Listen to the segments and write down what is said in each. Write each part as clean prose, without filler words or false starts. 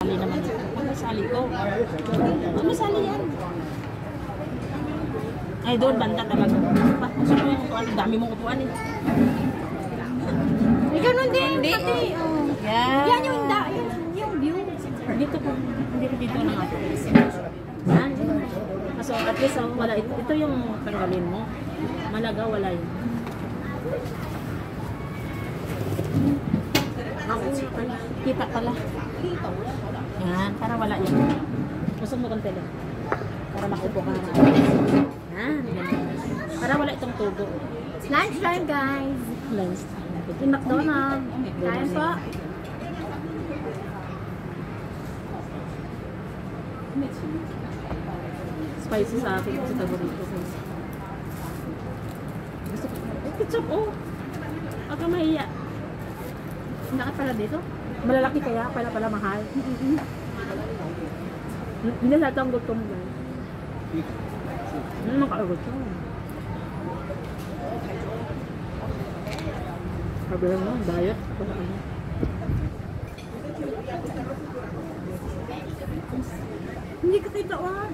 Sali naman ito. Masali ko. Masali yan. Ay, doon, banda talaga. Gusto mo yung upuan. Dami mong upuan eh. Ikaw nun din. Hindi. Yan. Yan yung view. Dito po. Hindi dito na nga. Yan. So, at least, wala. Ito yung tanggalin mo. Malaga, wala yun. Ako, kita pala. Yan, para wala yan. Gusto mo konti lang. Para makupo ka na. Yan, para wala itong tubo. Lunch time, guys. Lunch. Yung McDonald's. Kain po. Spicy sa akin kasi paborito ko. Gusto ko. Ketchup, oh. Huwag ka mahiya. Bakit pala dito? Malalaki kaya, pala mahal. Hindi lahat ang gutom guys. Ano makakagutom? Sabi lang mo, diet. Hindi ka kita, oh.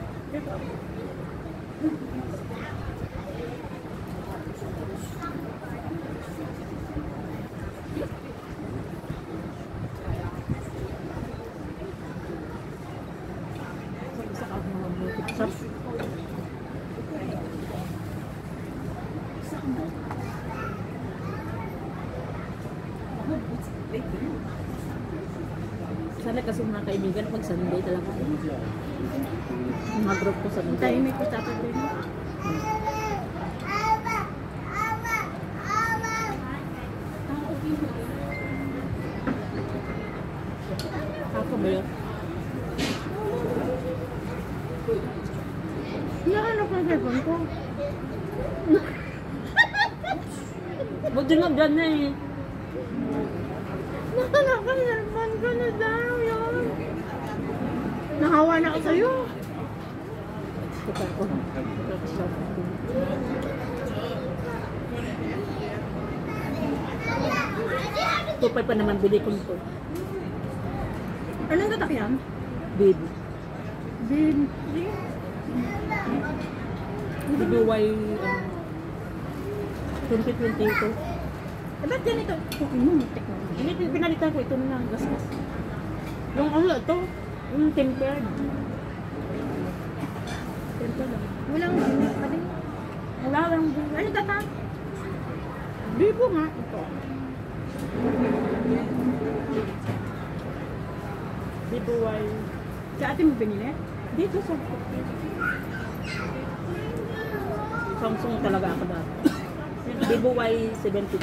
Sana kasi mga kaibigan pag Sunday talaga. Mga group ko sa Sunday. Tayo may kusapin din. Ako ba yun? Nahanap ng cellphone ko. Buti nga dyan na eh. Nahanap ng cellphone ko na daw yun. Nahawa na ako sa'yo. Kita ko. Tupay pa naman bili ko nito. Anong tatak yan? Baby. Baby. BBY 2022. Eh, ba't ganito? Okay mo, technology. Hindi, pinalitan ko ito na lang. Gasgas. Yung ano ito? Yung tempered. Tempered lang. Walang ginit pa din. Wala lang. Ano tatak? Bibo nga. Ito. BBY. Sa atin mo binili? Dito sa Samsung talaga ako dati. BBY 72.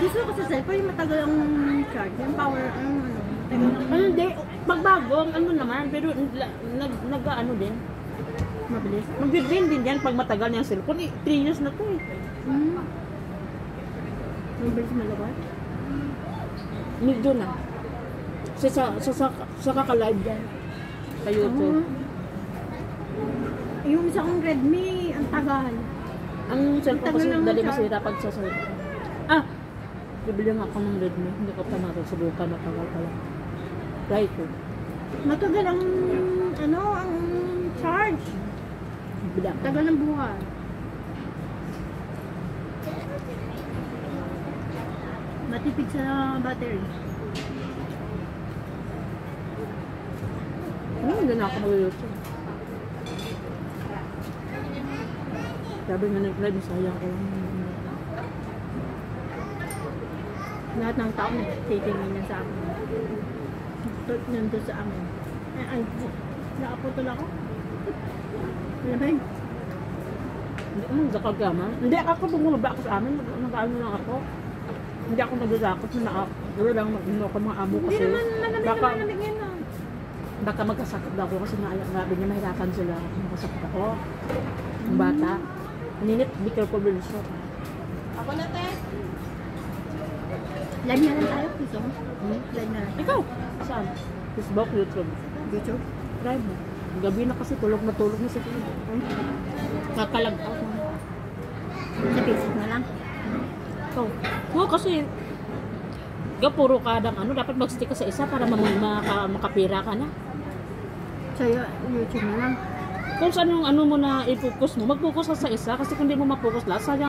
Gusto ko sa cellphone yung matagal ang charge. Yung power, matagal ang... Hindi, magbago ang ano naman, pero nag-ano din. Mabilis. Mag-drain din yan pag matagal na yung cellphone. 3 years na to eh. Mabilis malabas. Medyo na. Sa kaka-live yan. Sa YouTube. Yung isa kong Redmi, ang tagal. Ang cellphone kasi Tagal lang dali siya. masira pag sa cellphone. Bibili nga ako ng Redmi. Hindi ko pa natasubukan. Matagal pala. Right ko. Matagal ang, ang charge. Bibili ako. Tagal ng buhay. Matipid sa battery. Hindi na ako mag-YouTube. Sabi nga nag-live, sayang ko. Lahat ng tao nagtitingin yan sa akin. Nandun sa amin. Ay, nakaputol ako. Ano ba yun? Hindi, zakagama. Hindi, ako bumaba ako sa amin. Nag-ano lang ako. Hindi ako nagdadakot na ako lang mag-ino ko mga amo Hindi kasi naman malamig baka, naman lamig na. baka magkasakit daw ako kasi nabi niya mahirapan sila. Magkasakit ako. Ang bata. Ninit, be careful with yourself. Ako na, te. Live na lang tayo, piso. Live na lang. Ikaw? Saan? Facebook, YouTube. YouTube? Try mo. Gabi na kasi tulog na si Tino. Kakalag out na. Sa Facebook na lang. Ikaw. Oo, kasi puro kadang ano, dapat mag-stick ka sa isa para makapira ka na. Sa YouTube na lang. Kung saan yung ano mo na i-focus mo, mag-focus ka sa isa kasi kung di mo ma-focus lahat, sayang